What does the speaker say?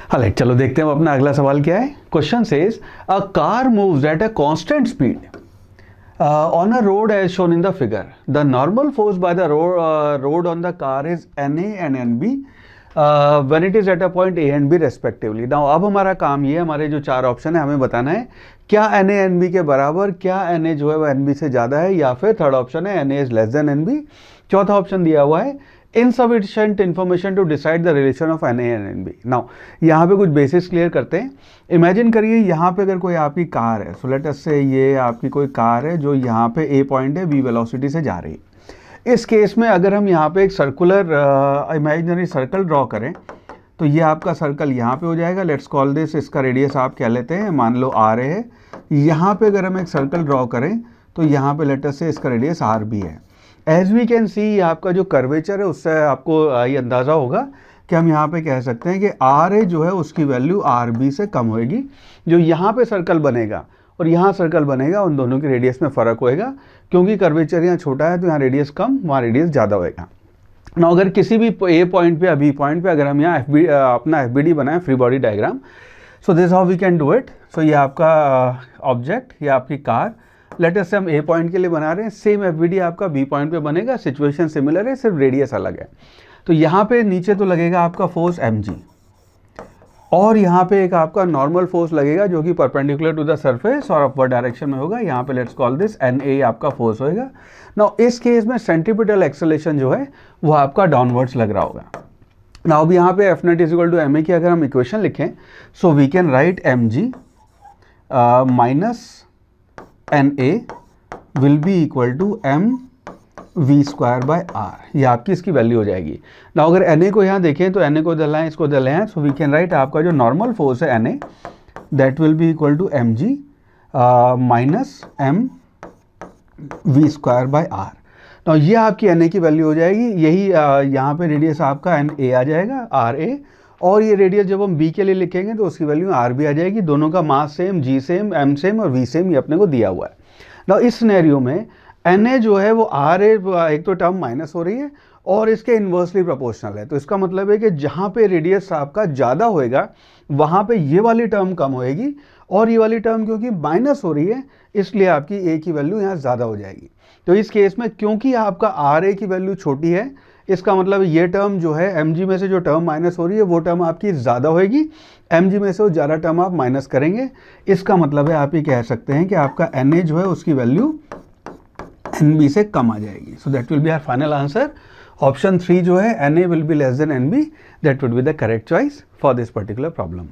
हालांकि चलो देखते हैं अपना अगला सवाल क्या है। Question says a car moves at a constant speed on a road as shown in the figure. The normal force by the road on the car is Na and Nb when it is at a point A and B respectively. Now अब हमारा काम ये, हमारे जो चार option है हमें बताना है क्या Na Nb के बराबर, क्या Na जो है वो Nb से ज़्यादा है, या फिर थर्ड ऑप्शन है Na is less than Nb। चौथा ऑप्शन दिया हुआ है insufficient information to decide the relation of Na and Nb। Now यहाँ पे कुछ बेसिक्स क्लियर करते हैं। इमेजिन करिए यहाँ पे अगर कोई आपकी कार है, सो लेट अस से ये आपकी कोई कार है जो यहाँ पे ए पॉइंट है, बी वेलोसिटी से जा रही है। इस केस में अगर हम यहाँ पे एक सर्कुलर इमेजिनरी सर्कल ड्रॉ करें तो ये आपका सर्कल यहाँ पे हो जाएगा। लेट्स कॉल दिस, इसका रेडियस आप कह लेते हैं, मान लो आर है। यहाँ पे अगर हम एक सर्कल ड्रॉ करें तो यहाँ पे लेट अस से इसका रेडियस आर बी है। एज वी कैन सी आपका जो कर्वेचर है उससे आपको ये अंदाज़ा होगा कि हम यहाँ पे कह सकते हैं कि आर ए जो है उसकी वैल्यू आर बी से कम होएगी। जो यहाँ पे सर्कल बनेगा और यहाँ सर्कल बनेगा, उन दोनों की रेडियस में फ़र्क होएगा, क्योंकि कर्वेचर यहाँ छोटा है तो यहाँ रेडियस कम, वहाँ रेडियस ज़्यादा होएगा ना। अगर किसी भी ए पॉइंट पे या बी पॉइंट पे अगर हम यहाँ अपना एफ बी डी बनाएं, free body diagram, so this how we can do it. सो ये आपका ऑब्जेक्ट या आपकी कार, लेटेस्ट से हम ए पॉइंट के लिए बना रहे हैं, सेम एफ आपका बी पॉइंट पे बनेगा, सिचुएशन सिमिलर है, सिर्फ रेडियस अलग है। तो यहाँ पे नीचे तो लगेगा आपका फोर्स mg, और यहाँ पे एक आपका नॉर्मल फोर्स लगेगा जो कि परपेंडिकुलर टू द सरफेस और अपवर्ड डायरेक्शन में होगा। यहाँ पे लेट्स कॉल दिस Na आपका फोर्स होएगा। नाउ इस केस में सेंट्रीपिटल एक्सेलरेशन जो है वो आपका डाउनवर्ड्स लग रहा होगा। नाउ अब यहाँ पे F0 इक्वल टू ma की अगर हम इक्वेशन लिखें, so we can write mg minus Na will be equal to m v square by r. ये आपकी इसकी वैल्यू हो जाएगी। ना अगर Na को यहाँ देखें तो Na को दलाएं, इसको दलाएं, सो वी कैन राइट आपका जो नॉर्मल फोर्स है Na that will be equal to mg minus m v square by r. ना ये आपकी Na की वैल्यू हो जाएगी। यही यहाँ पे रेडियस आपका Na आ जाएगा Ra, और ये रेडियस जब हम B के लिए लिखेंगे तो उसकी वैल्यू Rb आ जाएगी। दोनों का mass same, G same, M same और V सेम, ये अपने को दिया हुआ है। ना इस सिनेरियो में Na जो है वो Ra एक तो टर्म माइनस हो रही है और इसके इन्वर्सली प्रोपोर्शनल है। तो इसका मतलब है कि जहाँ पे रेडियस आपका ज़्यादा होएगा वहाँ पे ये वाली टर्म कम होएगी, और ये वाली टर्म क्योंकि माइनस हो रही है इसलिए आपकी A की वैल्यू यहाँ ज़्यादा हो जाएगी। तो इस केस में क्योंकि आपका Ra की वैल्यू छोटी है, इसका मतलब ये टर्म जो है mg में से जो टर्म माइनस हो रही है वो टर्म आपकी ज़्यादा होएगी, mg में से वो ज़्यादा टर्म आप माइनस करेंगे। इसका मतलब है आप ये कह सकते हैं कि आपका Na जो है उसकी वैल्यू Nb से कम आ जाएगी। So that will be our final answer. Option 3 जो है Na will be less than Nb, that would be the correct choice for this particular problem.